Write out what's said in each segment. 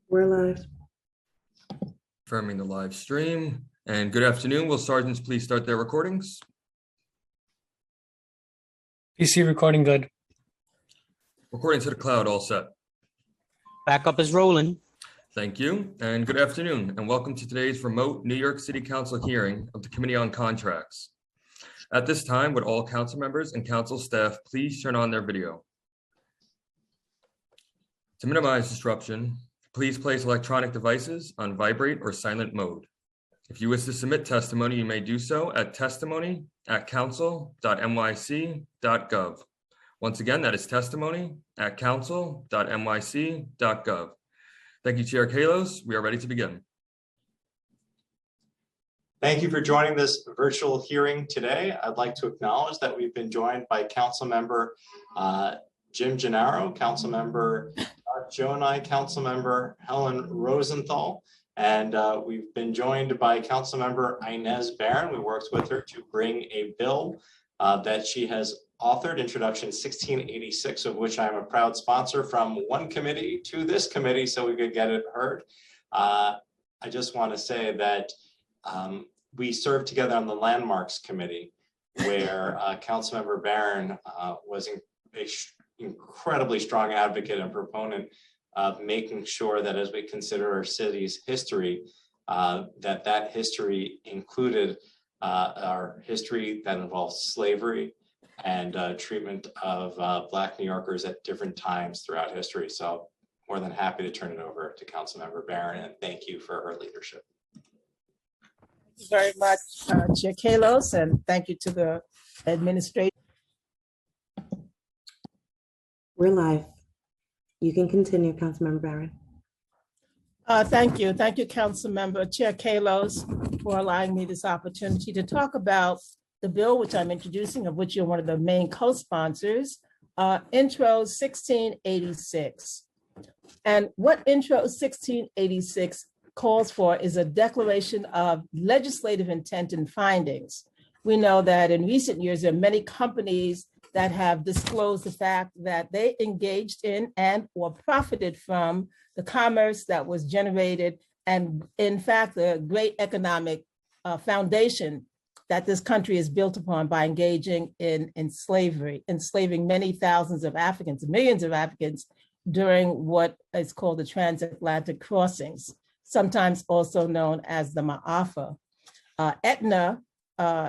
We're live. Confirming the live stream. And good afternoon. Will sergeants please start their recordings? PC recording good. Recording to the cloud, all set. Backup is rolling. Thank you. And good afternoon. And welcome to today's remote New York City Council hearing of the Committee on Contracts. At this time, would all council members and council staff please turn on their video? To minimize disruption, please place electronic devices on vibrate or silent mode. If you wish to submit testimony, you may do so at testimony@council.nyc.gov. Once again, that is testimony@council.nyc.gov. Thank you, Chair Kalos. We are ready to begin. Thank you for joining this virtual hearing today. I'd like to acknowledge that we've been joined by Councilmember Jim Gennaro, Councilmember Jonai, Councilmember Helen Rosenthal, and we've been joined by Councilmember Inez Barron. We worked with her to bring a bill that she has authored, Introduction 1686, of which I'm a proud sponsor, from one committee to this committee so we could get it heard. I just want to say that we served together on the Landmarks Committee, where Councilmember Barron was an incredibly strong advocate and proponent of making sure that as we consider our city's history, that history included our history that involves slavery and treatment of Black New Yorkers at different times throughout history. So more than happy to turn it over to Councilmember Barron, and thank you for her leadership. Thank you very much, Chair Kalos, and thank you to the administration. We're live. You can continue, Councilmember Barron. Thank you, Councilmember Chair Kalos, for allowing me this opportunity to talk about the bill which I'm introducing, of which you're one of the main co-sponsors, Intro 1686. And what Intro 1686 calls for is a declaration of legislative intent and findings. We know that in recent years, there are many companies that have disclosed the fact that they engaged in and or profited from the commerce that was generated, and in fact, the great economic foundation that this country is built upon by engaging in slavery, enslaving many thousands of Africans, millions of Africans during what is called the transatlantic crossings, sometimes also known as the Ma'afa. Aetna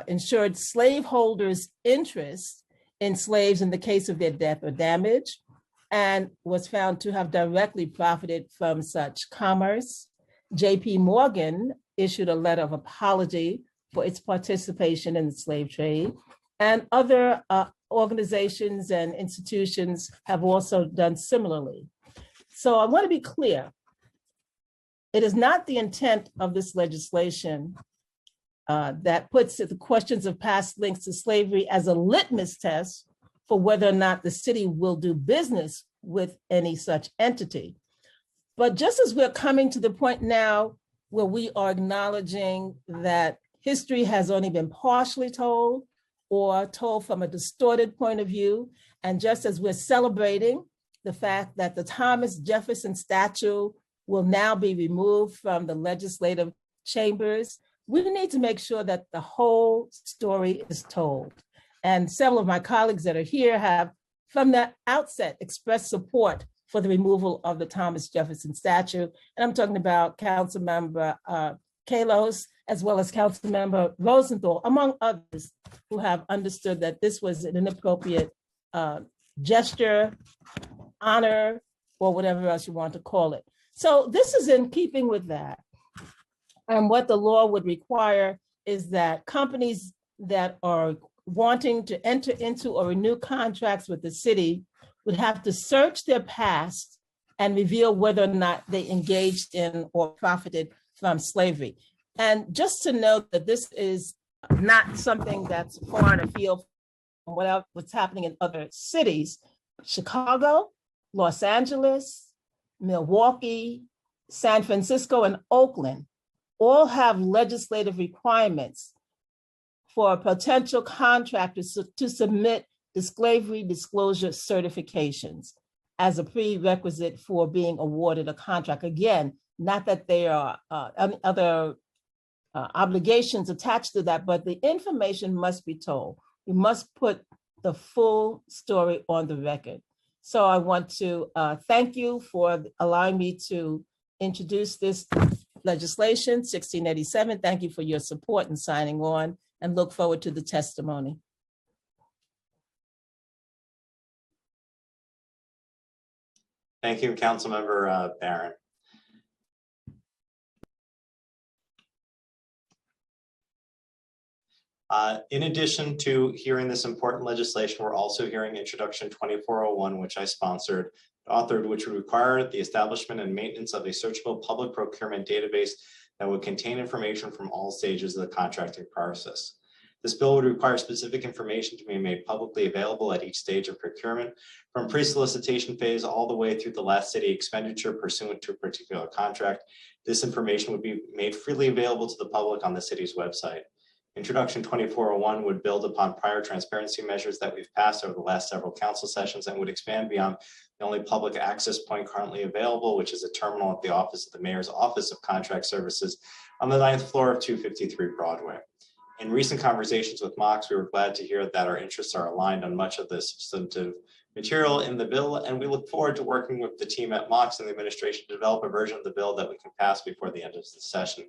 ensured slaveholders' interests in slaves in the case of their death or damage, and was found to have directly profited from such commerce. J.P. Morgan issued a letter of apology for its participation in the slave trade, and other organizations and institutions have also done similarly. So I want to be clear. It is not the intent of this legislation that puts the questions of past links to slavery as a litmus test for whether or not the city will do business with any such entity. But just as we're coming to the point now where we are acknowledging that history has only been partially told or told from a distorted point of view, and just as we're celebrating the fact that the Thomas Jefferson statue will now be removed from the legislative chambers, we need to make sure that the whole story is told. And several of my colleagues that are here have, from the outset, expressed support for the removal of the Thomas Jefferson statue. And I'm talking about Councilmember Kalos, as well as Councilmember Rosenthal, among others, who have understood that this was an inappropriate gesture, honor, or whatever else you want to call it. So this is in keeping with that. And what the law would require is that companies that are wanting to enter into or renew contracts with the city would have to search their past and reveal whether or not they engaged in or profited from slavery. And just to note that this is not something that's far afield from what's happening in other cities. Chicago, Los Angeles, Milwaukee, San Francisco, and Oakland all have legislative requirements for potential contractors to submit disclosure certifications. as a prerequisite for being awarded a contract. Again, not that there are any other obligations attached to that, but the information must be told. We must put the full story on the record. So I want to thank you for allowing me to introduce this legislation, 1687. Thank you for your support in signing on, and look forward to the testimony. Thank you, Councilmember Barron. In addition to hearing this important legislation, we're also hearing Introduction 2401, which I sponsored, authored, which would require the establishment and maintenance of a searchable public procurement database that would contain information from all stages of the contracting process. This bill would require specific information to be made publicly available at each stage of procurement, from pre-solicitation phase all the way through the last city expenditure pursuant to a particular contract. This information would be made freely available to the public on the city's website. Introduction 2401 would build upon prior transparency measures that we've passed over the last several council sessions and would expand beyond the only public access point currently available, which is a terminal at the office of the Mayor's Office of Contract Services on the 9th floor of 253 Broadway. In recent conversations with Mox, we were glad to hear that our interests are aligned on much of the substantive material in the bill, and we look forward to working with the team at Mox and the administration to develop a version of the bill that we can pass before the end of the session.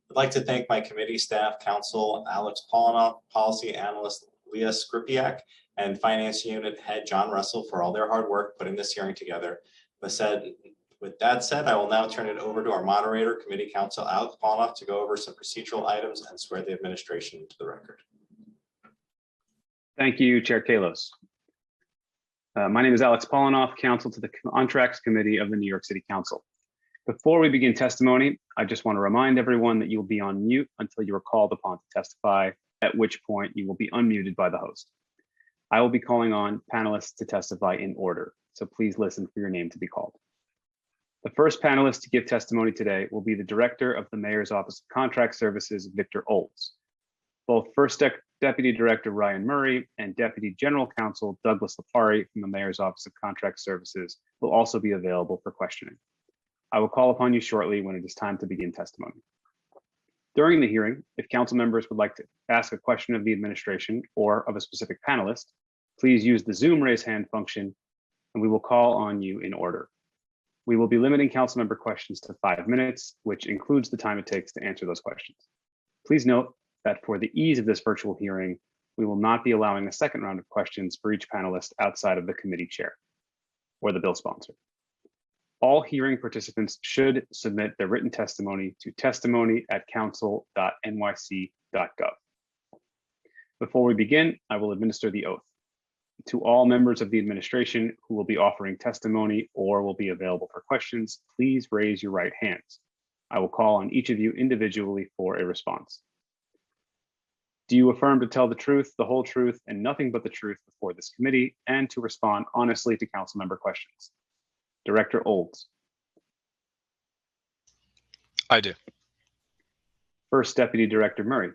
I'd like to thank my committee staff, counsel Alex Polinoff, policy analyst Leah Skripiak, and finance unit head John Russell for all their hard work putting this hearing together. With that said, I will now turn it over to our moderator, committee counsel Alex Polinoff, to go over some procedural items and swear the administration into the record. Thank you, Chair Kalos. My name is Alex Polinoff, counsel to the Contracts Committee of the New York City Council. Before we begin testimony, I just want to remind everyone that you'll be on mute until you are called upon to testify, at which point you will be unmuted by the host. I will be calling on panelists to testify in order, so please listen for your name to be called. The first panelist to give testimony today will be the Director of the Mayor's Office of Contract Services, Victor Olds. Both First Deputy Director Ryan Murray and Deputy General Counsel Douglas Lipari from the Mayor's Office of Contract Services will also be available for questioning. I will call upon you shortly when it is time to begin testimony. During the hearing, if council members would like to ask a question of the administration or of a specific panelist, please use the Zoom raise hand function and we will call on you in order. We will be limiting council member questions to 5 minutes, which includes the time it takes to answer those questions. Please note that for the ease of this virtual hearing, we will not be allowing a second round of questions for each panelist outside of the committee chair or the bill sponsor. All hearing participants should submit their written testimony to testimony@council.nyc.gov. Before we begin, I will administer the oath. To all members of the administration who will be offering testimony or will be available for questions, please raise your right hands. I will call on each of you individually for a response. Do you affirm to tell the truth, the whole truth, and nothing but the truth before this committee, and to respond honestly to council member questions? Director Olds. I do. First Deputy Director Murray.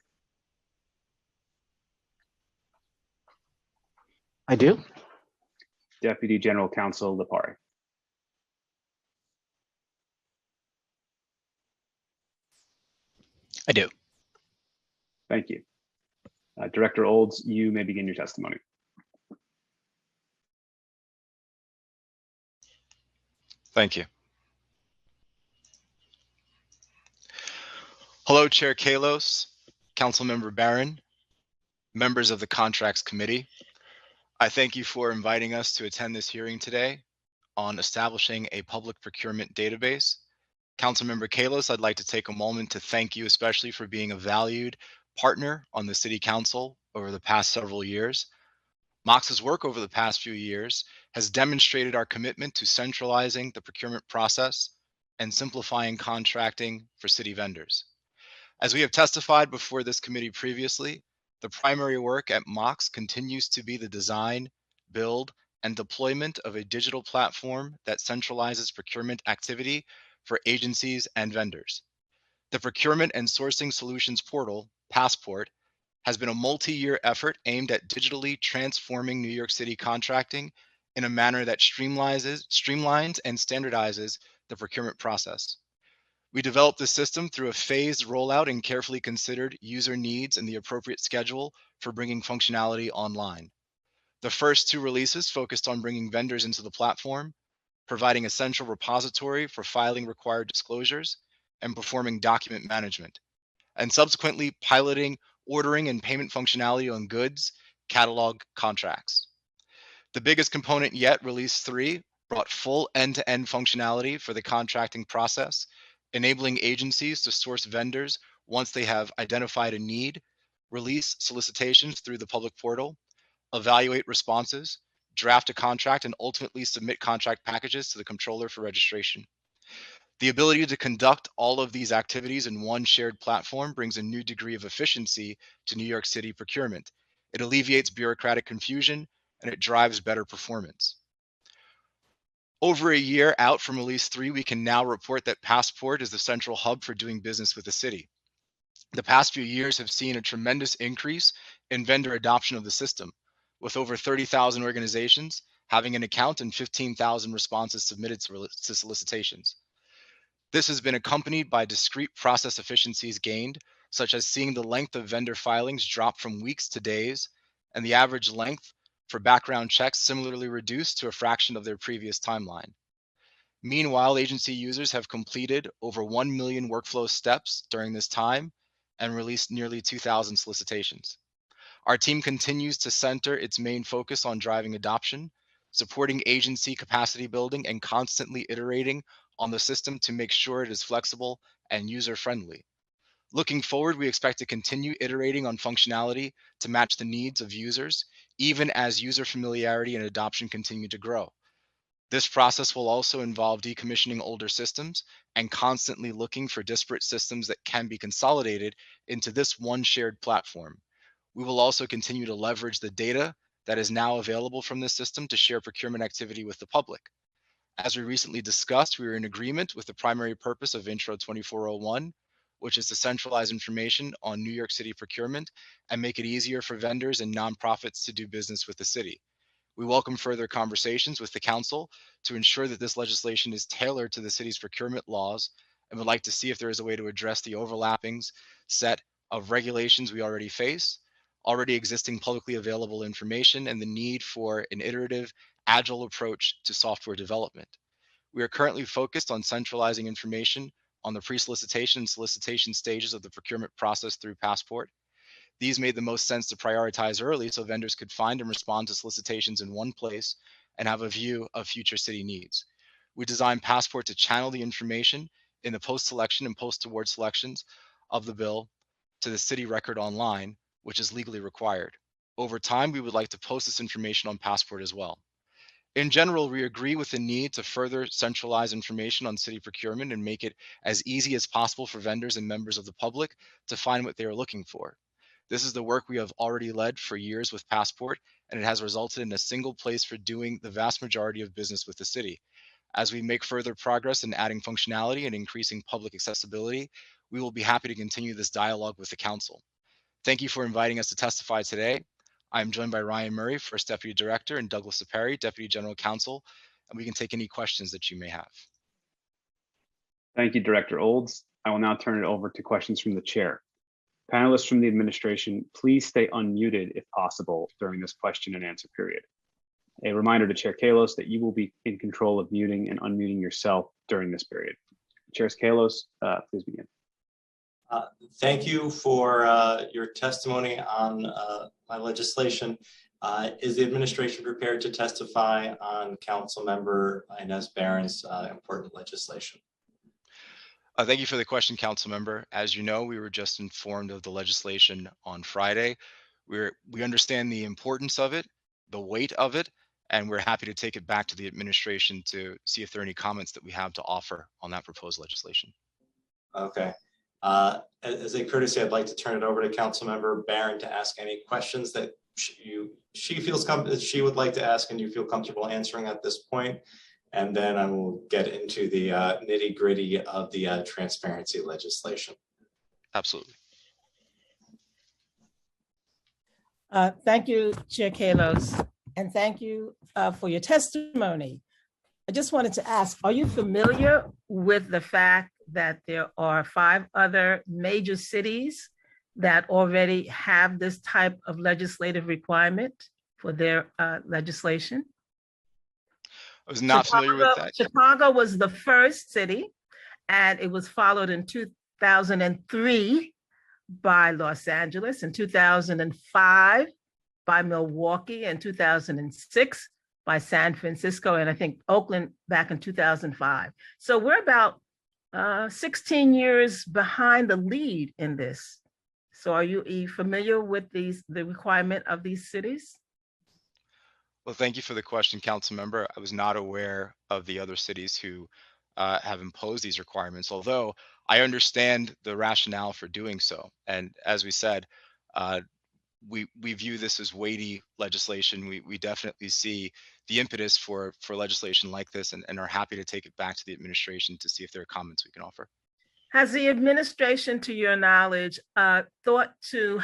I do. Deputy General Counsel Lipari. I do. Thank you. Director Olds, you may begin your testimony. Thank you. Hello, Chair Kalos, Councilmember Barron, members of the Contracts Committee. I thank you for inviting us to attend this hearing today on establishing a public procurement database. Councilmember Kalos, I'd like to take a moment to thank you especially for being a valued partner on the City Council over the past several years. Mox's work over the past few years has demonstrated our commitment to centralizing the procurement process and simplifying contracting for city vendors. As we have testified before this committee previously, the primary work at Mox continues to be the design, build, and deployment of a digital platform that centralizes procurement activity for agencies and vendors. The Procurement and Sourcing Solutions Portal, Passport, has been a multi-year effort aimed at digitally transforming New York City contracting in a manner that streamlines and standardizes the procurement process. We developed the system through a phased rollout and carefully considered user needs and the appropriate schedule for bringing functionality online. The first two releases focused on bringing vendors into the platform, providing a central repository for filing required disclosures, and performing document management, and subsequently piloting ordering and payment functionality on goods, catalog contracts. The biggest component yet, Release 3, brought full end-to-end functionality for the contracting process, enabling agencies to source vendors once they have identified a need, release solicitations through the public portal, evaluate responses, draft a contract, and ultimately submit contract packages to the controller for registration. The ability to conduct all of these activities in one shared platform brings a new degree of efficiency to New York City procurement. It alleviates bureaucratic confusion and it drives better performance. Over a year out from Release 3, we can now report that Passport is the central hub for doing business with the city. The past few years have seen a tremendous increase in vendor adoption of the system, with over 30,000 organizations having an account and 15,000 responses submitted to solicitations. This has been accompanied by discrete process efficiencies gained, such as seeing the length of vendor filings drop from weeks to days, and the average length for background checks similarly reduced to a fraction of their previous timeline. Meanwhile, agency users have completed over 1 million workflow steps during this time and released nearly 2,000 solicitations. Our team continues to center its main focus on driving adoption, supporting agency capacity building, and constantly iterating on the system to make sure it is flexible and user-friendly. Looking forward, we expect to continue iterating on functionality to match the needs of users, even as user familiarity and adoption continue to grow. This process will also involve decommissioning older systems and constantly looking for disparate systems that can be consolidated into this one shared platform. We will also continue to leverage the data that is now available from this system to share procurement activity with the public. As we recently discussed, we are in agreement with the primary purpose of Intro 2401, which is to centralize information on New York City procurement and make it easier for vendors and nonprofits to do business with the city. We welcome further conversations with the council to ensure that this legislation is tailored to the city's procurement laws, and would like to see if there is a way to address the overlapping set of regulations we already face, already existing publicly available information, and the need for an iterative, agile approach to software development. We are currently focused on centralizing information on the pre-solicitation and solicitation stages of the procurement process through Passport. These made the most sense to prioritize early so vendors could find and respond to solicitations in one place and have a view of future city needs. We designed Passport to channel the information in the post-selection and post-award selections of the bill to the city record online, which is legally required. Over time, we would like to post this information on Passport as well. In general, we agree with the need to further centralize information on city procurement and make it as easy as possible for vendors and members of the public to find what they are looking for. This is the work we have already led for years with Passport, and it has resulted in a single place for doing the vast majority of business with the city. As we make further progress in adding functionality and increasing public accessibility, we will be happy to continue this dialogue with the council. Thank you for inviting us to testify today. I'm joined by Ryan Murray, First Deputy Director, and Douglas Saperi, Deputy General Counsel, and we can take any questions that you may have. Thank you, Director Olds. I will now turn it over to questions from the chair. Panelists from the administration, please stay unmuted if possible during this question and answer period. A reminder to Chair Kalos that you will be in control of muting and unmuting yourself during this period. Chair Kalos, please begin. Thank you for your testimony on my legislation. Is the administration prepared to testify on Councilmember Inez Barron's important legislation? Thank you for the question, Council Member. As you know, we were just informed of the legislation on Friday. We understand the importance of it, the weight of it, and we're happy to take it back to the administration to see if there are any comments that we have to offer on that proposed legislation. Okay. As a courtesy, I'd like to turn it over to Councilmember Barron to ask any questions that she feels she would like to ask and you feel comfortable answering at this point. And then I will get into the nitty-gritty of the transparency legislation. Absolutely. Thank you, Chair Kalos, and thank you for your testimony. I just wanted to ask, are you familiar with the fact that there are 5 other major cities that already have this type of legislative requirement for their legislation? I was not familiar with that. Chicago was the first city, and it was followed in 2003 by Los Angeles, in 2005 by Milwaukee, in 2006 by San Francisco, and I think Oakland back in 2005. So we're about 16 years behind the lead in this. So are you familiar with the requirement of these cities? Well, thank you for the question, council member. I was not aware of the other cities who have imposed these requirements, although I understand the rationale for doing so. And as we said, we view this as weighty legislation. We definitely see the impetus for legislation like this, and are happy to take it back to the administration to see if there are comments we can offer. Has the administration, to your knowledge, thought to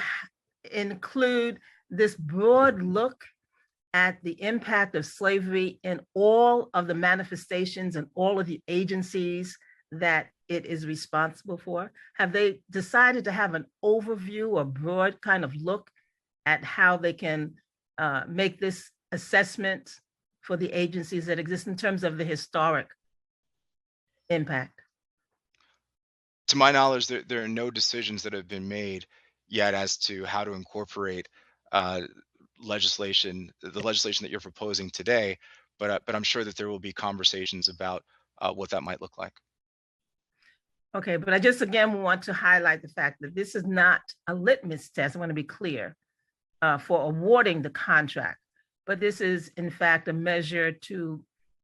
include this broad look at the impact of slavery in all of the manifestations and all of the agencies that it is responsible for? Have they decided to have an overview or broad kind of look at how they can make this assessment for the agencies that exist in terms of the historic impact? To my knowledge, there are no decisions that have been made yet as to how to incorporate the legislation that you're proposing today, but I'm sure that there will be conversations about what that might look like. Okay, but I just again want to highlight the fact that this is not a litmus test. I want to be clear for awarding the contract, but this is in fact a measure to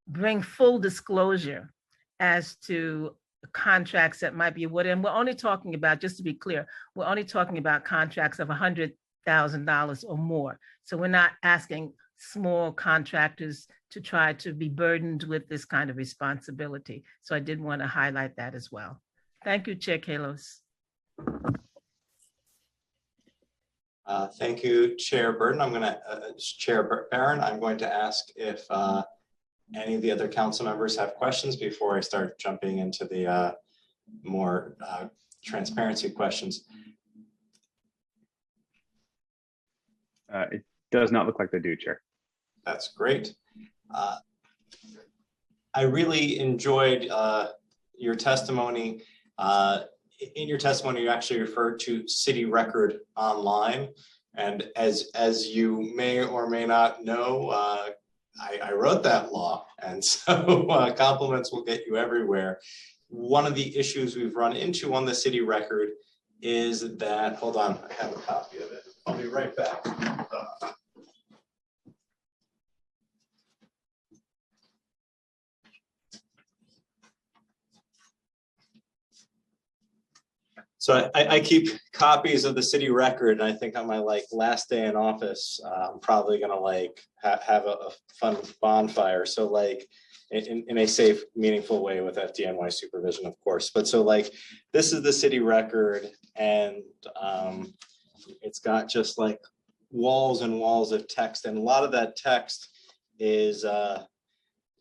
bring full disclosure as to contracts that might be awarded. And we're only talking about, just to be clear, we're only talking about contracts of $100,000 or more. So we're not asking small contractors to try to be burdened with this kind of responsibility. So I did want to highlight that as well. Thank you, Chair Kalos. Thank you, Chair Burton. Chair Barron, I'm going to ask if any of the other council members have questions before I start jumping into the more transparency questions. It does not look like they do, Chair. That's great. I really enjoyed your testimony. In your testimony, you actually referred to City Record Online. And as you may or may not know, I wrote that law. And so compliments will get you everywhere. One of the issues we've run into on the city record is that, hold on, I have a copy of it. I'll be right back. So I keep copies of the city record, and I think on my last day in office, I'm probably gonna have a fun bonfire. So in a safe, meaningful way with FDNY supervision, of course. But so this is the city record, and it's got just walls and walls of text, and a lot of that text is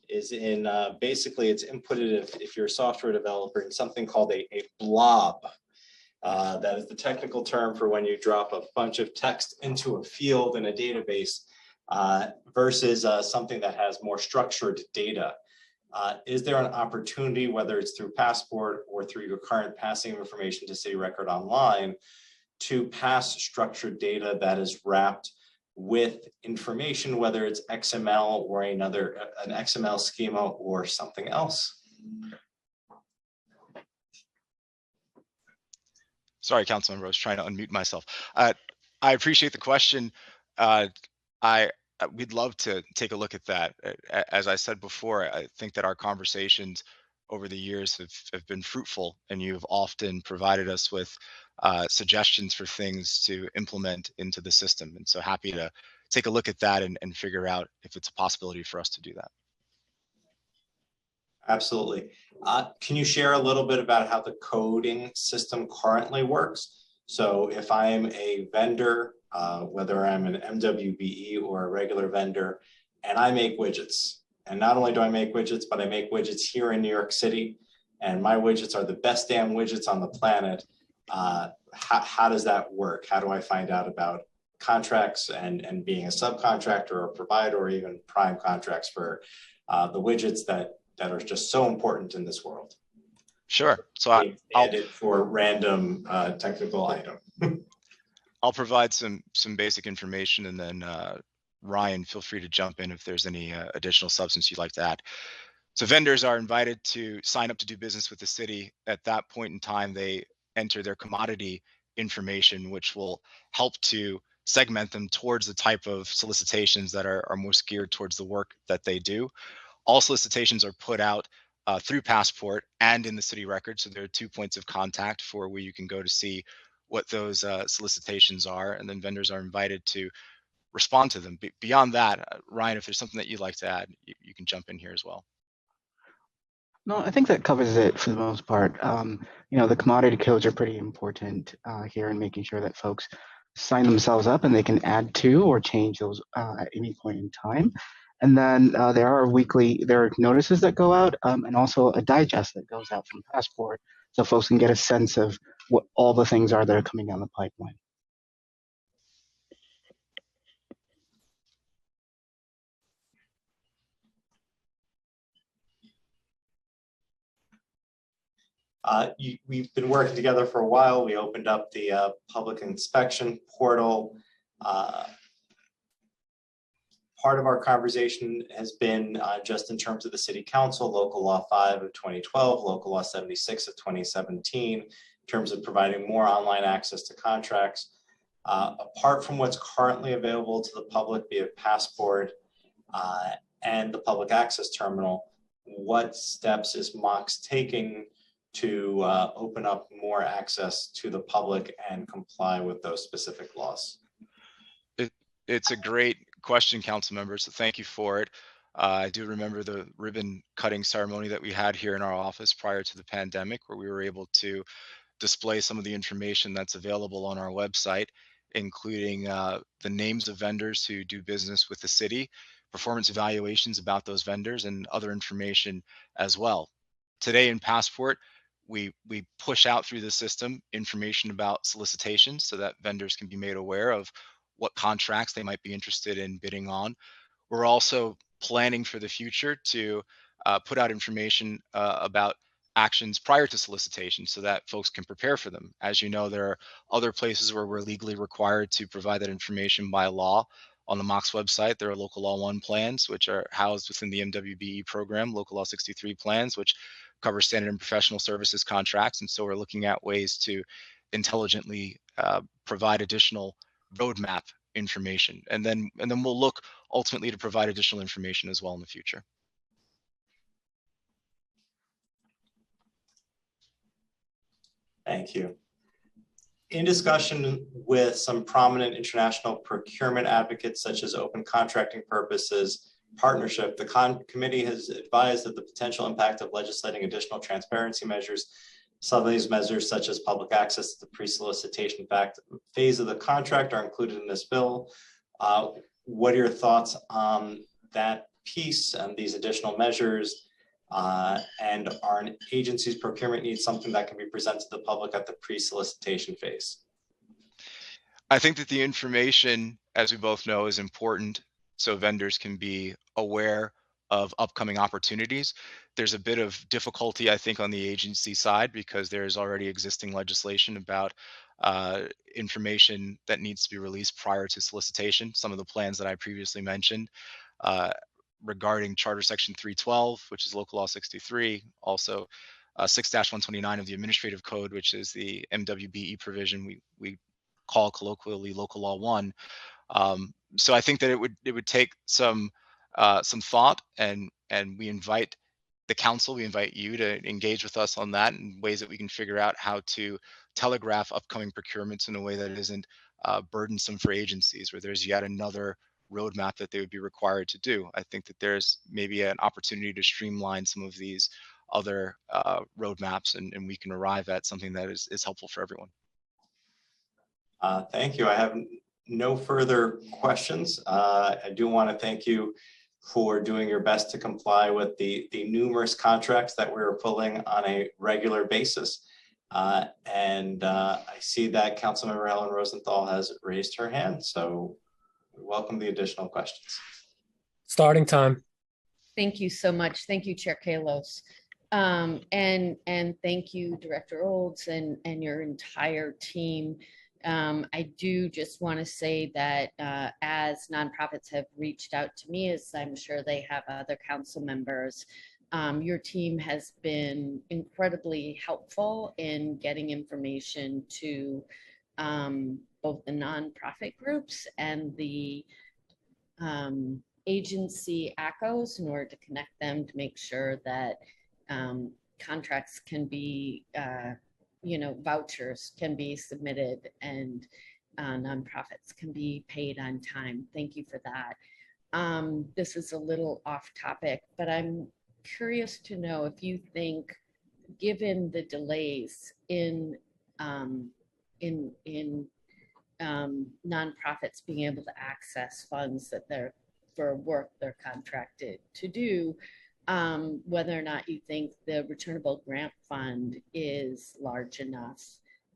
in basically it's inputted if you're a software developer in something called a blob. That is the technical term for when you drop a bunch of text into a field in a database versus something that has more structured data. Is there an opportunity, whether it's through Passport or through your current passing of information to City Record Online, to pass structured data that is wrapped with information, whether it's XML or an XML schema or something else? Sorry, Councilmember, I was trying to unmute myself. I appreciate the question. We'd love to take a look at that. As I said before, I think that our conversations over the years have been fruitful, and you've often provided us with suggestions for things to implement into the system. And so happy to take a look at that and figure out if it's a possibility for us to do that. Absolutely. Can you share a little bit about how the coding system currently works? So if I'm a vendor whether I'm an MWBE or a regular vendor, and I make widgets. And not only do I make widgets, but I make widgets here in New York City, and my widgets are the best damn widgets on the planet. How does that work? How do I find out about contracts and being a subcontractor or a provider or even prime contracts for the widgets that are just so important in this world? Sure. So I'll I'll add it for random technical item. I'll provide some basic information, and then Ryan, feel free to jump in if there's any additional substance you'd like to add. So vendors are invited to sign up to do business with the city. At that point in time, they enter their commodity information, which will help to segment them towards the type of solicitations that are most geared towards the work that they do. All solicitations are put out through Passport and in the city record. So there are 2 points of contact for where you can go to see what those solicitations are, and then vendors are invited to respond to them. Beyond that, Ryan, if there's something that you'd like to add, you can jump in here as well. No, I think that covers it for the most part. The commodity codes are pretty important here in making sure that folks sign themselves up and they can add to or change those at any point in time. And then there are notices that go out and also a digest that goes out from Passport so folks can get a sense of what all the things are that are coming down the pipeline. We've been working together for a while. We opened up the public inspection portal. Part of our conversation has been just in terms of the city council, local law 5 of 2012, local law 76 of 2017, in terms of providing more online access to contracts. Apart from what's currently available to the public via Passport and the public access terminal, what steps is MOX taking to open up more access to the public and comply with those specific laws? It's a great question, council members, so thank you for it. I do remember the ribbon cutting ceremony that we had here in our office prior to the pandemic, where we were able to display some of the information that's available on our website, including the names of vendors who do business with the city, performance evaluations about those vendors, and other information as well. Today in Passport, we push out through the system information about solicitations so that vendors can be made aware of what contracts they might be interested in bidding on. We're also planning for the future to put out information about actions prior to solicitation so that folks can prepare for them. As you know, there are other places where we're legally required to provide that information by law. On the MOX website, there are local law 1 plans, which are housed within the MWBE program, local law 63 plans, which cover standard and professional services contracts. And so we're looking at ways to intelligently provide additional roadmap information. And then we'll look ultimately to provide additional information as well in the future. Thank you. In discussion with some prominent international procurement advocates, such as Open Contracting Purposes Partnership, the committee has advised that the potential impact of legislating additional transparency measures, some of these measures, such as public access to the pre-solicitation phase of the contract, are included in this bill. What are your thoughts on that piece and these additional measures? And are an agency's procurement needs something that can be presented to the public at the pre-solicitation phase? I think that the information, as we both know, is important so vendors can be aware of upcoming opportunities. There's a bit of difficulty, I think, on the agency side because there's already existing legislation about information that needs to be released prior to solicitation. Some of the plans that I previously mentioned regarding Charter Section 312, which is Local Law 63, also 6-129 of the Administrative Code, which is the MWBE provision we call colloquially Local Law 1. So I think that it would take some thought, and we invite the council, we invite you to engage with us on that in ways that we can figure out how to telegraph upcoming procurements in a way that isn't burdensome for agencies, where there's yet another roadmap that they would be required to do. I think that there's maybe an opportunity to streamline some of these other roadmaps, and we can arrive at something that is helpful for everyone. Thank you. I have no further questions, I do want to thank you for doing your best to comply with the numerous contracts that we're pulling on a regular basis. And I see that Councilmember Helen Rosenthal has raised her hand, so we welcome the additional questions. Starting time. Thank you so much. Thank you, Chair Kalos. And thank you, Director Olds and your entire team. I do just want to say that as nonprofits have reached out to me, as I'm sure they have other council members, your team has been incredibly helpful in getting information to both the nonprofit groups and the agency ACOs in order to connect them to make sure that contracts can be, vouchers can be submitted and nonprofits can be paid on time. Thank you for that. This is a little off topic, but I'm curious to know if you think, given the delays in nonprofits being able to access funds that they're for work they're contracted to do, whether or not you think the returnable grant fund is large enough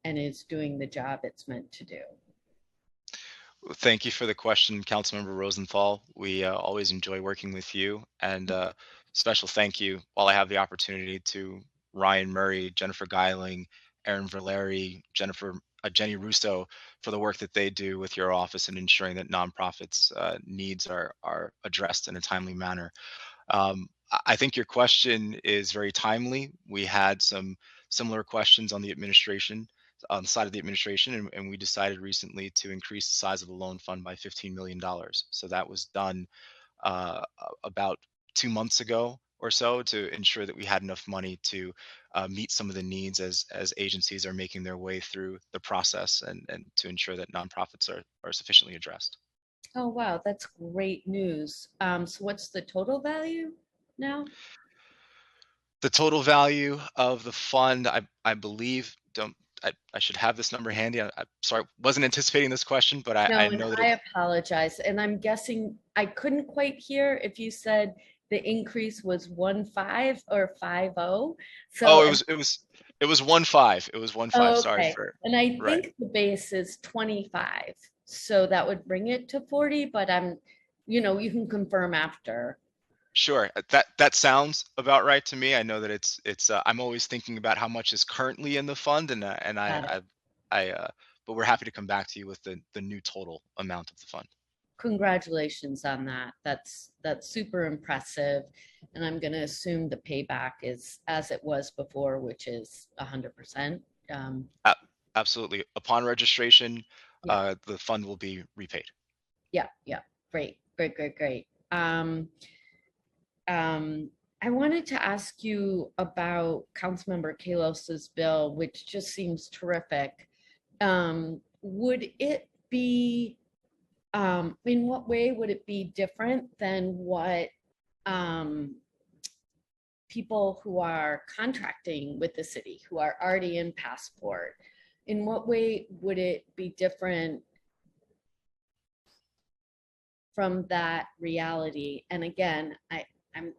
and is doing the job it's meant to do. Thank you for the question, Councilmember Rosenthal. We always enjoy working with you, and special thank you while I have the opportunity to Ryan Murray, Jennifer Geiling, Aaron Valeri, Jenny Russo for the work that they do with your office and ensuring that nonprofits' needs are addressed in a timely manner. I think your question is very timely. We had some similar questions on the side of the administration, and we decided recently to increase the size of the loan fund by $15 million. So that was done about 2 months ago or so to ensure that we had enough money to meet some of the needs as agencies are making their way through the process and to ensure that nonprofits are sufficiently addressed. Oh, wow, that's great news. So what's the total value now? The total value of the fund, I believe, I should have this number handy. I'm sorry, wasn't anticipating this question, but I know that I apologize. And I'm guessing I couldn't quite hear if you said the increase was 1.5 or 5.0. So it was 1.5. It was 1.5. Oh, Sorry okay. for And I right. think the base is 25. So that would bring it to 40, but you can confirm after. Sure, that sounds about right to me. I know that it's I'm always thinking about how much is currently in the fund, and but we're happy to come back to you with the new total amount of the fund. Congratulations on that. That's super impressive. And I'm going to assume the payback is as it was before, which is 100%. Absolutely. Upon registration, Yeah. The fund will be repaid. Yeah. Great. I wanted to ask you about Councilmember Kalos's bill, which just seems terrific. Would it be, in what way would it be different than what people who are contracting with the city, who are already in Passport, in what way would it be different from that reality? And again, I'm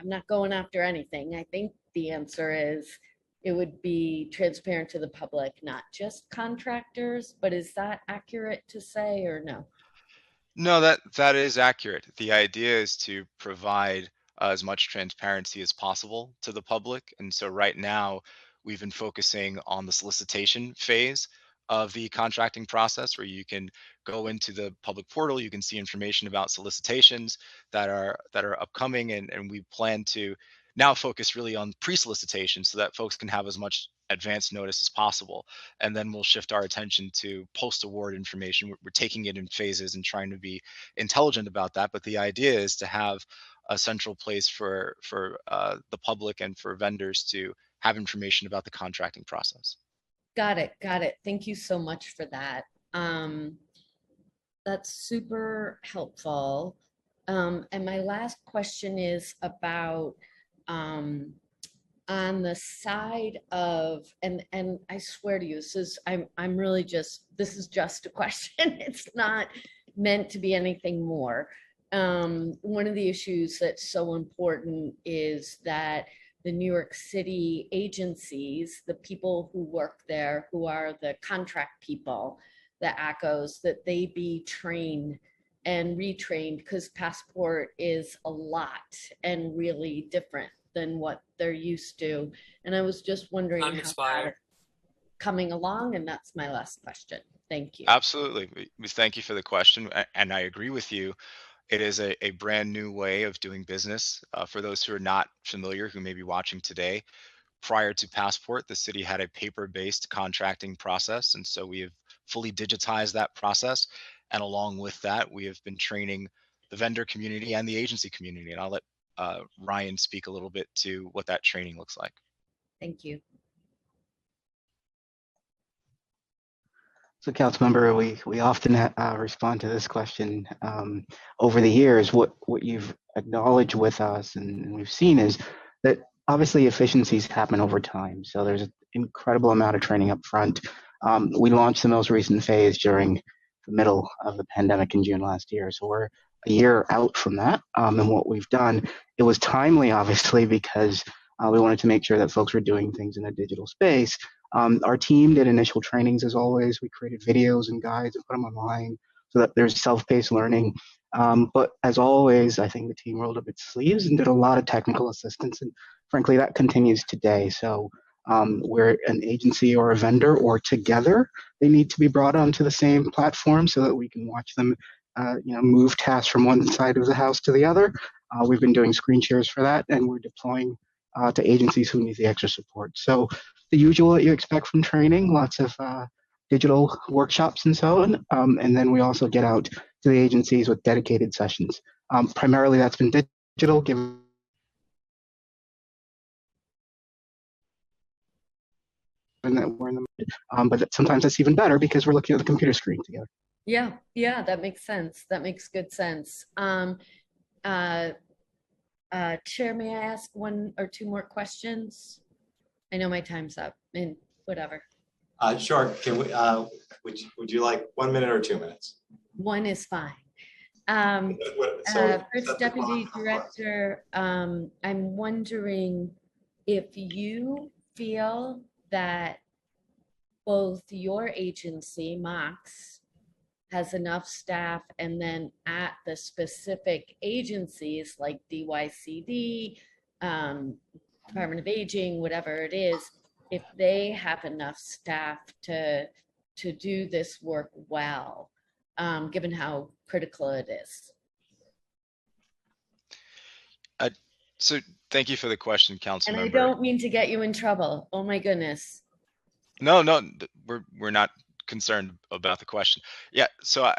not going after anything. I think the answer is it would be transparent to the public, not just contractors, but is that accurate to say or no? No, that is accurate. The idea is to provide as much transparency as possible to the public. And so right now, we've been focusing on the solicitation phase of the contracting process, where you can go into the public portal, you can see information about solicitations that are upcoming, and we plan to now focus really on pre-solicitation so that folks can have as much advance notice as possible. And then we'll shift our attention to post-award information. We're taking it in phases and trying to be intelligent about that. But the idea is to have a central place for the public and for vendors to have information about the contracting process. Got it. Thank you so much for that. That's super helpful. And my last question is about on the side of, and I swear to you, I'm really just, this is just a question. It's not meant to be anything more. One of the issues that's so important is that the New York City agencies, the people who work there, who are the contract people, the ACOs, that they be trained and retrained, because Passport is a lot and really different than what they're used to. And I was just wondering Time how expired. that is coming along, and that's my last question. Thank you. Absolutely. We thank you for the question, and I agree with you. It is a brand new way of doing business. For those who are not familiar, who may be watching today, prior to Passport, the city had a paper-based contracting process. And so we have fully digitized that process. And along with that, we have been training the vendor community and the agency community. And I'll let Ryan speak a little bit to what that training looks like. Thank you. So, Councilmember, we often respond to this question over the years. What you've acknowledged with us and we've seen is that obviously efficiencies happen over time. So there's an incredible amount of training up front. We launched the most recent phase during the middle of the pandemic in June last year. So we're a year out from that. And what we've done, it was timely, obviously, because we wanted to make sure that folks were doing things in a digital space. Our team did initial trainings as always. We created videos and guides and put them online so that there's self-paced learning. But as always, I think the team rolled up its sleeves and did a lot of technical assistance. And frankly, that continues today. So we're an agency or a vendor or together, they need to be brought onto the same platform so that we can watch them move tasks from one side of the house to the other. We've been doing screen shares for that, and we're deploying to agencies who need the extra support. So the usual that you expect from training, lots of digital workshops and so on. And then we also get out to the agencies with dedicated sessions. Primarily that's been digital, given that we're in the but sometimes that's even better because we're looking at the computer screen together. Yeah, that makes sense. That makes good sense. Chair, may I ask one or two more questions? I know my time's up and whatever. Sure. Can we, would you like 1 minute or 2 minutes? One is fine. So First set the Deputy clock. Director, I'm wondering if you feel that both your agency, MOX, has enough staff, and then at the specific agencies like DYCD, Department of Aging, whatever it is, if they have enough staff to do this work well, given how critical it is. So thank you for the question, Council And I Member. don't mean to get you in trouble. Oh my goodness. No, we're not concerned about the question. Yeah, so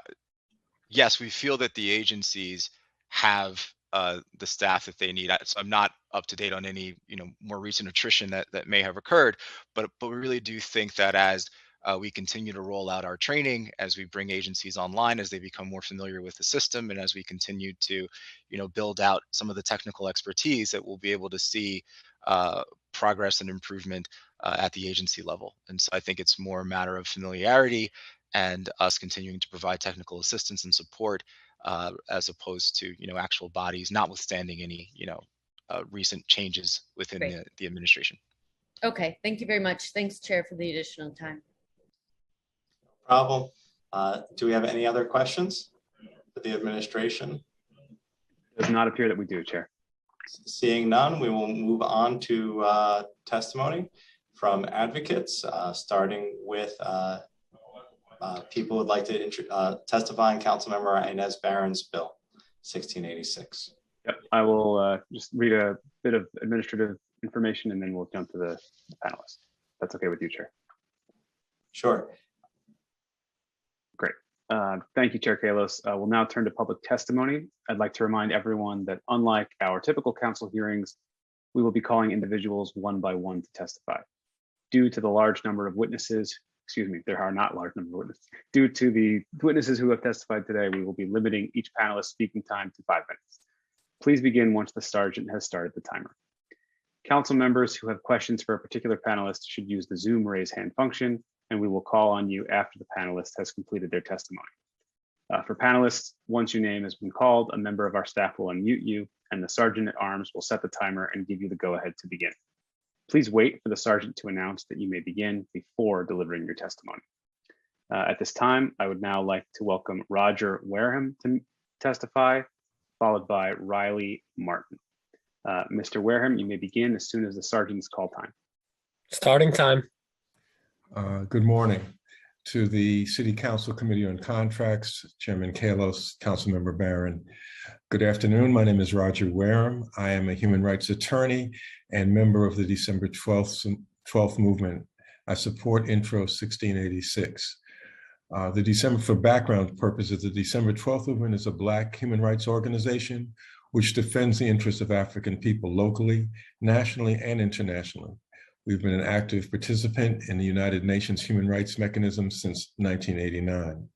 yes, we feel that the agencies have the staff that they need. So I'm not up to date on any more recent attrition that may have occurred, but we really do think that as we continue to roll out our training, as we bring agencies online, as they become more familiar with the system, and as we continue to build out some of the technical expertise, that we'll be able to see progress and improvement at the agency level. And so I think it's more a matter of familiarity and us continuing to provide technical assistance and support as opposed to actual bodies, notwithstanding any recent changes within the administration. Okay, thank you very much. Thanks, Chair, for the additional time. No problem. Do we have any other questions for the administration? It does not appear that we do, Chair. Seeing none, we will move on to testimony from advocates, starting with people who would like to testify on Councilmember Inez Barron's bill, 1686. Yep, I will just read a bit of administrative information and then we'll jump to the panelists. That's okay with you, Chair. Sure. Great. Thank you, Chair Kalos. We'll now turn to public testimony. I'd like to remind everyone that unlike our typical council hearings, we will be calling individuals one by one to testify. Due to the large number of witnesses, excuse me, there are not large number of witnesses. Due to the witnesses who have testified today, we will be limiting each panelist speaking time to 5 minutes. Please begin once the sergeant has started the timer. Council members who have questions for a particular panelist should use the Zoom raise hand function, and we will call on you after the panelist has completed their testimony. For panelists, once your name has been called, a member of our staff will unmute you, and the Sergeant at Arms will set the timer and give you the go-ahead to begin. Please wait for the Sergeant to announce that you may begin before delivering your testimony. At this time, I would now like to welcome Roger Wareham to testify, followed by Riley Martin. Mr. Wareham, you may begin as soon as the Sergeant's call time. Starting time. Good morning to the City Council Committee on Contracts, Chairman Kalos, Councilmember Barron. Good afternoon. My name is Roger Wareham. I am a human rights attorney and member of the December 12th movement. I support Intro 1686. For background purposes, the December 12th movement is a Black human rights organization which defends the interests of African people locally, nationally, and internationally. We've been an active participant in the United Nations Human Rights Mechanism since 1989.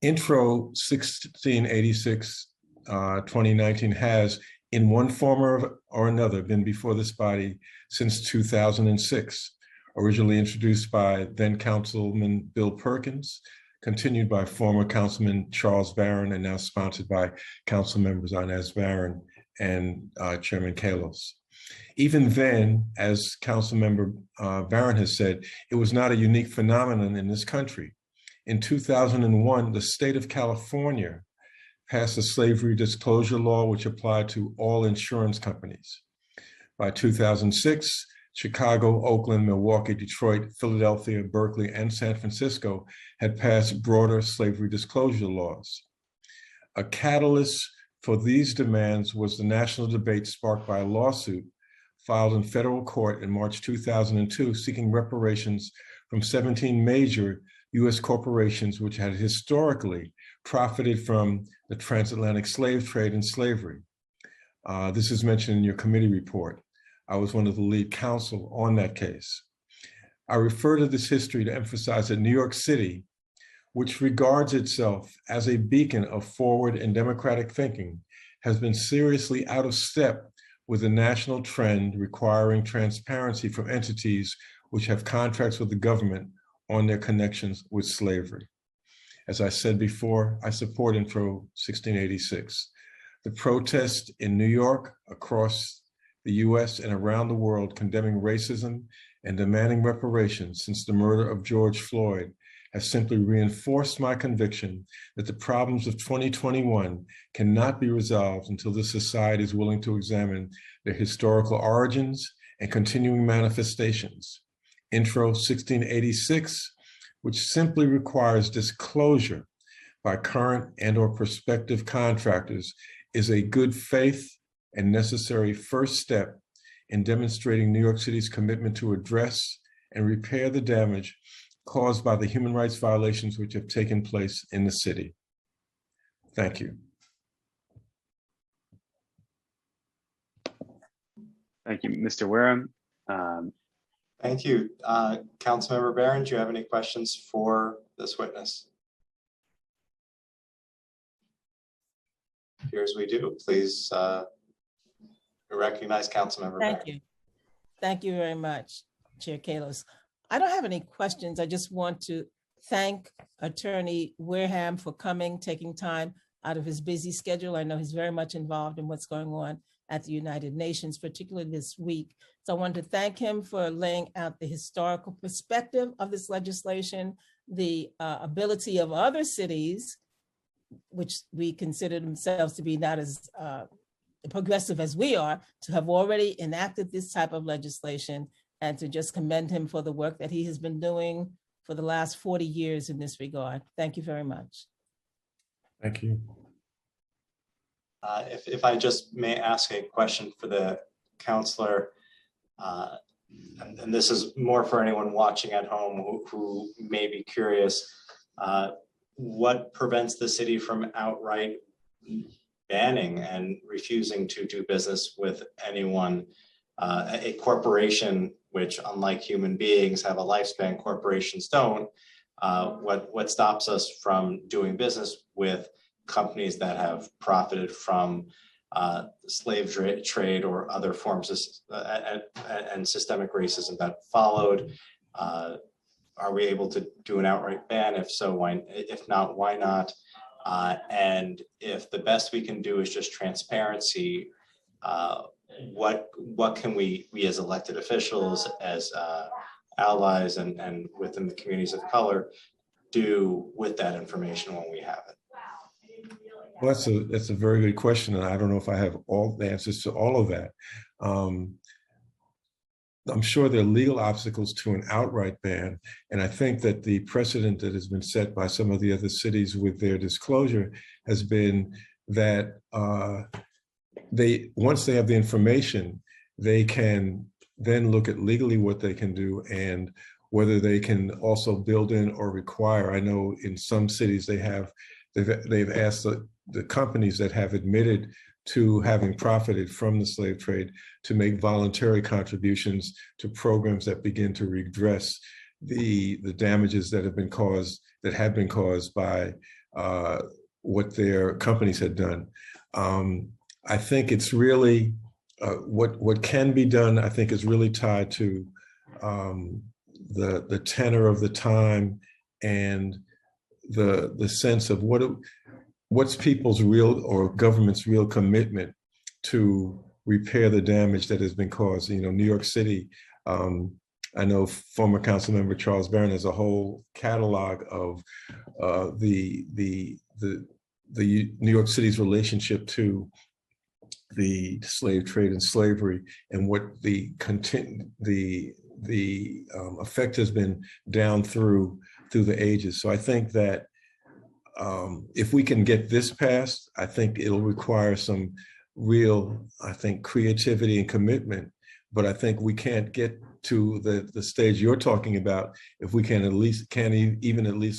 Intro 1686 2019 has, in one form or another, been before this body since 2006, originally introduced by then Councilman Bill Perkins, continued by former Councilman Charles Barron, and now sponsored by Council members Inez Barron and Chairman Kalos. Even then, as Councilmember Barron has said, it was not a unique phenomenon in this country. In 2001, the state of California passed a slavery disclosure law which applied to all insurance companies. By 2006, Chicago, Oakland, Milwaukee, Detroit, Philadelphia, Berkeley, and San Francisco had passed broader slavery disclosure laws. A catalyst for these demands was the national debate sparked by a lawsuit filed in federal court in March 2002 seeking reparations from 17 major US corporations which had historically profited from the transatlantic slave trade and slavery. This is mentioned in your committee report. I was one of the lead counsel on that case. I refer to this history to emphasize that New York City, which regards itself as a beacon of forward and democratic thinking, has been seriously out of step with the national trend requiring transparency from entities which have contracts with the government on their connections with slavery. As I said before, I support Intro 1686. The protest in New York, across the US and around the world condemning racism and demanding reparations since the murder of George Floyd has simply reinforced my conviction that the problems of 2021 cannot be resolved until this society is willing to examine their historical origins and continuing manifestations. Intro 1686, which simply requires disclosure by current and/or prospective contractors, is a good faith and necessary first step in demonstrating New York City's commitment to address and repair the damage caused by the human rights violations which have taken place in the city. Thank you. Thank you, Mr. Wareham. Thank you. Councilmember Barron, do you have any questions for this witness? Appears we do. Please recognize Councilmember Barron. Thank you. Thank you very much, Chair Kalos. I don't have any questions. I just want to thank Attorney Wareham for coming, taking time out of his busy schedule. I know he's very much involved in what's going on at the United Nations, particularly this week. So I want to thank him for laying out the historical perspective of this legislation, the ability of other cities, which we consider themselves to be not as progressive as we are, to have already enacted this type of legislation, and to just commend him for the work that he has been doing for the last 40 years in this regard. Thank you very much. Thank you. If I just may ask a question for the counselor, and this is more for anyone watching at home who may be curious, what prevents the city from outright banning and refusing to do business with anyone, a corporation, which unlike human beings have a lifespan, corporations don't? What stops us from doing business with companies that have profited from slave trade or other forms of and systemic racism that followed? Are we able to do an outright ban? If so, why? If not, why not? And if the best we can do is just transparency, what can we as elected officials, as allies, and within the communities of color, do with that information when we have it? Well, that's a very good question, and I don't know if I have all the answers to all of that. I'm sure there are legal obstacles to an outright ban, and I think that the precedent that has been set by some of the other cities with their disclosure has been that once they have the information, they can then look at legally what they can do and whether they can also build in or require. I know in some cities they've asked the companies that have admitted to having profited from the slave trade to make voluntary contributions to programs that begin to redress the damages that have been caused by what their companies had done. I think it's really what can be done. I think is really tied to the tenor of the time and the sense of what's people's real or government's real commitment to repair the damage that has been caused. You know, New York City, I know former council member Charles Barron has a whole catalog of the New York City's relationship to the slave trade and slavery, and what the effect has been down through the ages. So I think that if we can get this passed, I think it'll require some real, creativity and commitment. But I think we can't get to the stage you're talking about if we can't at least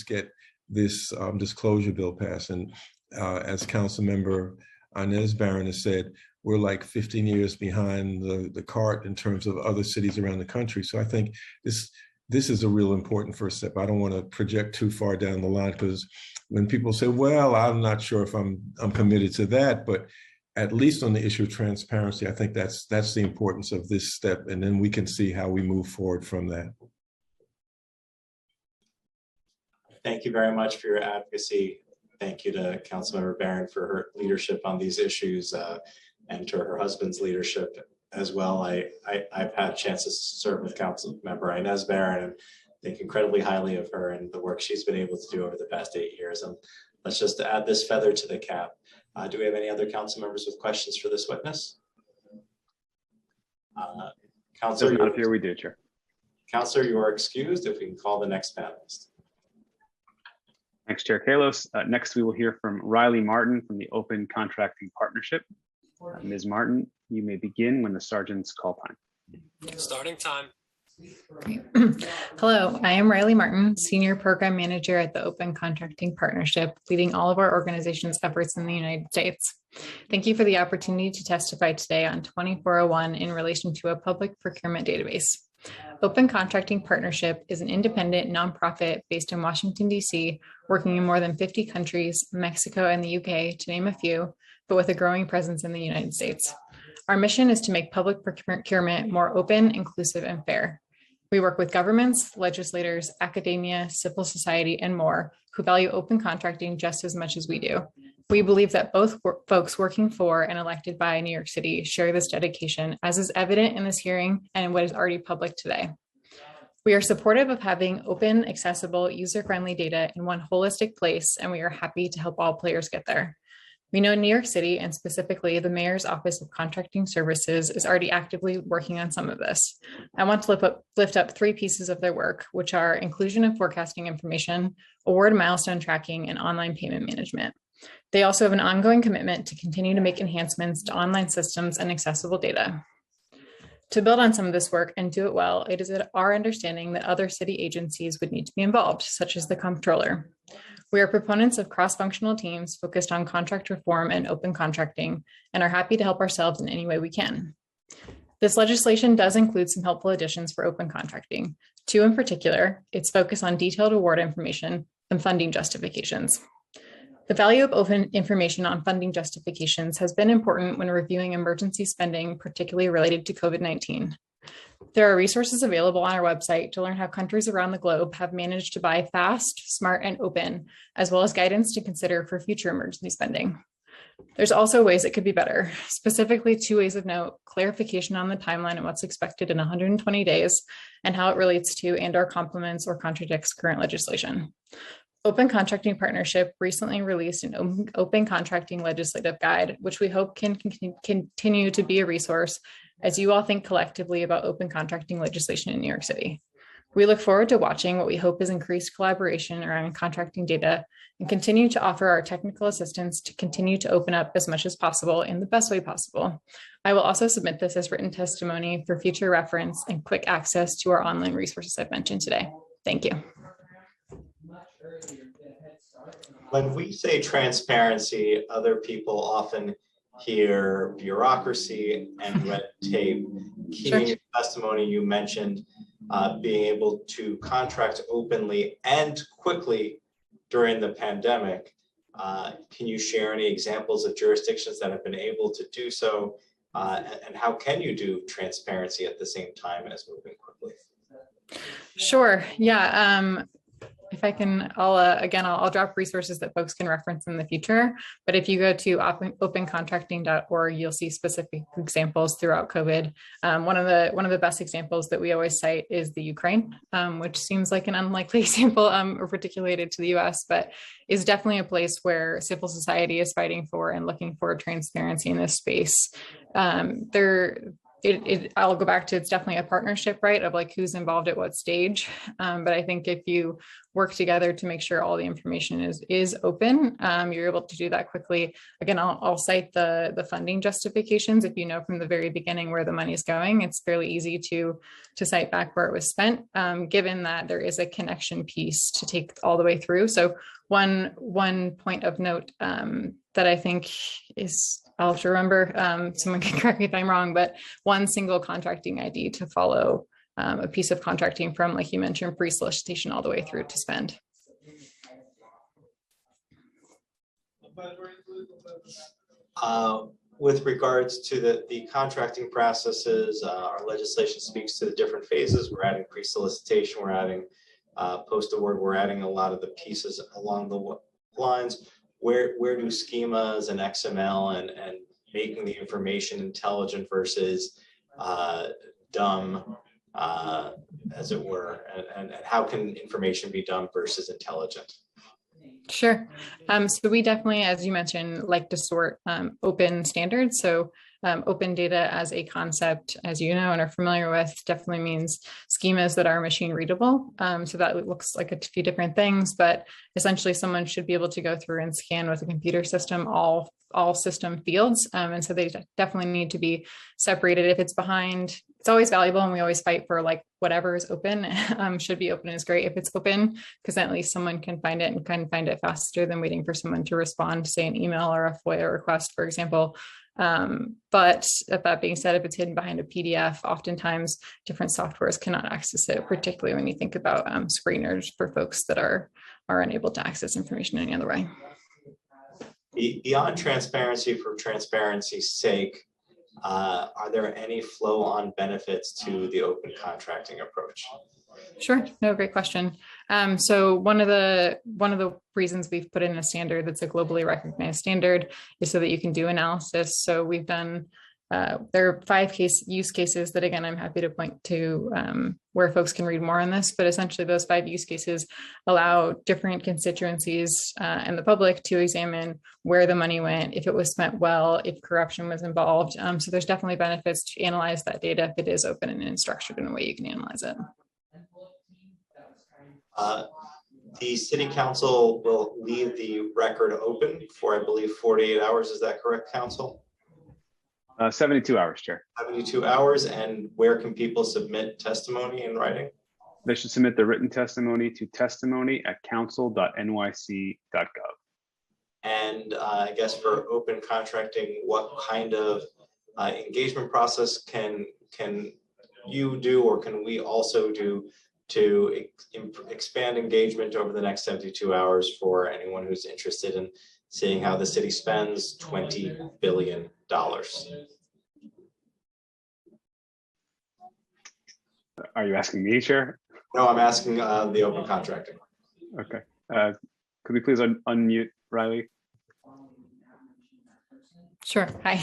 get this disclosure bill passed. And as Councilmember Inez Barron has said, we're like 15 years behind the cart in terms of other cities around the country. So I think this is a real important first step. I don't want to project too far down the line, because when people say, well, I'm not sure if I'm committed to that, but at least on the issue of transparency, I think that's the importance of this step. And then we can see how we move forward from that. Thank you very much for your advocacy. Thank you to Councilmember Barron for her leadership on these issues, and to her husband's leadership as well. I've had a chance to serve with Councilmember Inez Barron and think incredibly highly of her and the work she's been able to do over the past 8 years. And let's just add this feather to the cap. Do we have any other council members with questions for this witness? Councilor, Not here we do, Chair. Councilor, you are excused. If we can call the next panelist. Thanks, Chair Kalos. Next, we will hear from Riley Martin from the Open Contracting Partnership. Ms. Martin, you may begin when the sergeants call time. Starting time. Great. Hello, I am Riley Martin, Senior Program Manager at the Open Contracting Partnership, leading all of our organization's efforts in the United States. Thank you for the opportunity to testify today on 2401 in relation to a public procurement database. Open Contracting Partnership is an independent nonprofit based in Washington, D.C., working in more than 50 countries, Mexico and the UK, to name a few, but with a growing presence in the United States. Our mission is to make public procurement more open, inclusive, and fair. We work with governments, legislators, academia, civil society, and more who value open contracting just as much as we do. We believe that both folks working for and elected by New York City share this dedication, as is evident in this hearing and in what is already public today. We are supportive of having open, accessible, user-friendly data in one holistic place, and we are happy to help all players get there. We know New York City, and specifically the Mayor's Office of Contracting Services, is already actively working on some of this. I want to lift up 3 pieces of their work, which are inclusion and forecasting information, award milestone tracking, and online payment management. They also have an ongoing commitment to continue to make enhancements to online systems and accessible data. To build on some of this work and do it well, it is our understanding that other city agencies would need to be involved, such as the Comptroller. We are proponents of cross-functional teams focused on contract reform and open contracting, and are happy to help ourselves in any way we can. This legislation does include some helpful additions for open contracting. 2 in particular, its focus on detailed award information and funding justifications. The value of open information on funding justifications has been important when reviewing emergency spending, particularly related to COVID-19. There are resources available on our website to learn how countries around the globe have managed to buy fast, smart, and open, as well as guidance to consider for future emergency spending. There's also ways it could be better, specifically 2 ways of note: clarification on the timeline and what's expected in 120 days, and how it relates to and/or complements or contradicts current legislation. Open Contracting Partnership recently released an open contracting legislative guide, which we hope can continue to be a resource as you all think collectively about open contracting legislation in New York City. We look forward to watching what we hope is increased collaboration around contracting data and continue to offer our technical assistance to continue to open up as much as possible in the best way possible. I will also submit this as written testimony for future reference and quick access to our online resources I've mentioned today. Thank you. When we say transparency, other people often hear bureaucracy and red tape. Key in your testimony, you mentioned being able to contract openly and quickly during the pandemic. Can you share any examples of jurisdictions that have been able to do so? And how can you do transparency at the same time as moving quickly? Sure. Yeah. If I can, I'll drop resources that folks can reference in the future. But if you go to opencontracting.org, you'll see specific examples throughout COVID. One of the best examples that we always cite is the Ukraine, which seems like an unlikely example articulated to the U.S., but is definitely a place where civil society is fighting for and looking for transparency in this space. I'll go back to, it's definitely a partnership, right, of like who's involved at what stage. But I think if you work together to make sure all the information is open, you're able to do that quickly. Again, I'll cite the funding justifications. If you know from the very beginning where the money is going, it's fairly easy to cite back where it was spent, given that there is a connection piece to take all the way through. So one point of note that I think is, I'll have to remember, someone can correct me if I'm wrong, but one single contracting ID to follow a piece of contracting from, like you mentioned, pre-solicitation all the way through to spend. With regards to the contracting processes, our legislation speaks to the different phases. We're adding pre-solicitation, we're adding post-award, we're adding a lot of the pieces along the lines. Where do schemas and XML and making the information intelligent versus dumb, as it were, and how can information be dumb versus intelligent? Sure. So we definitely, as you mentioned, like to sort open standards. So open data as a concept, as you know and are familiar with, definitely means schemas that are machine readable. So that looks like a few different things, but essentially someone should be able to go through and scan with a computer system all system fields. And so they definitely need to be separated. If it's behind, it's always valuable, and we always fight for like whatever is open should be open is great if it's open, because at least someone can find it and can find it faster than waiting for someone to respond to, say, an email or a FOIA request, for example. But that being said, if it's hidden behind a PDF, oftentimes different softwares cannot access it, particularly when you think about screeners for folks that are unable to access information any other way. Beyond transparency for transparency's sake, are there any flow-on benefits to the open contracting approach? Sure. No, great question. So one of the reasons we've put in a standard that's a globally recognized standard is so that you can do analysis. So we've done, there are 5 use cases that, again, I'm happy to point to where folks can read more on this, but essentially those 5 use cases allow different constituencies and the public to examine where the money went, if it was spent well, if corruption was involved. So there's definitely benefits to analyze that data if it is open and structured in a way you can analyze it. The City Council will leave the record open for, I believe, 48 hours. Is that correct, Council? 72 hours, Chair. 72 hours. And where can people submit testimony in writing? They should submit the written testimony to testimony@council.nyc.gov. And I guess for open contracting, what kind of engagement process can you do, or can we also do to expand engagement over the next 72 hours for anyone who's interested seeing how the city spends $20 billion. Are you asking me, Chair? No, I'm asking the open contracting. Okay. Could we please unmute Riley? Sure. Hi.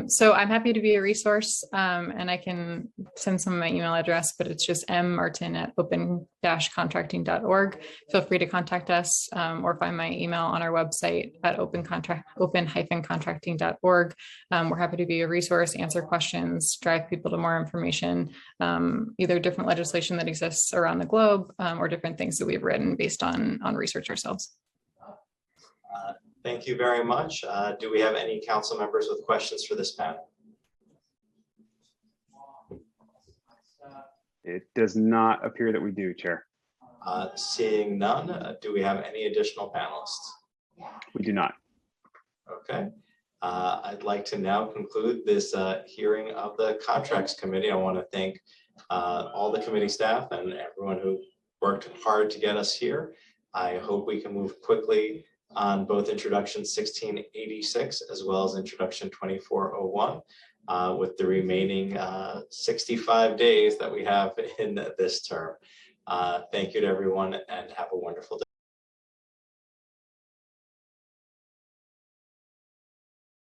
So I'm happy to be a resource, and I can send some of my email address, but it's just mmartin@open-contracting.org. Feel free to contact us or find my email on our website at open-contracting.org. We're happy to be a resource, answer questions, drive people to more information, either different legislation that exists around the globe or different things that we've written based on research ourselves. Thank you very much. Do we have any council members with questions for this panel? It does not appear that we do, Chair. Seeing none, do we have any additional panelists? We do not. Okay. I'd like to now conclude this hearing of the Contracts Committee. I want to thank all the committee staff and everyone who worked hard to get us here. I hope we can move quickly on both introduction 1686 as well as introduction 2401 with the remaining 65 days that we have in this term. Thank you to everyone and have a wonderful day.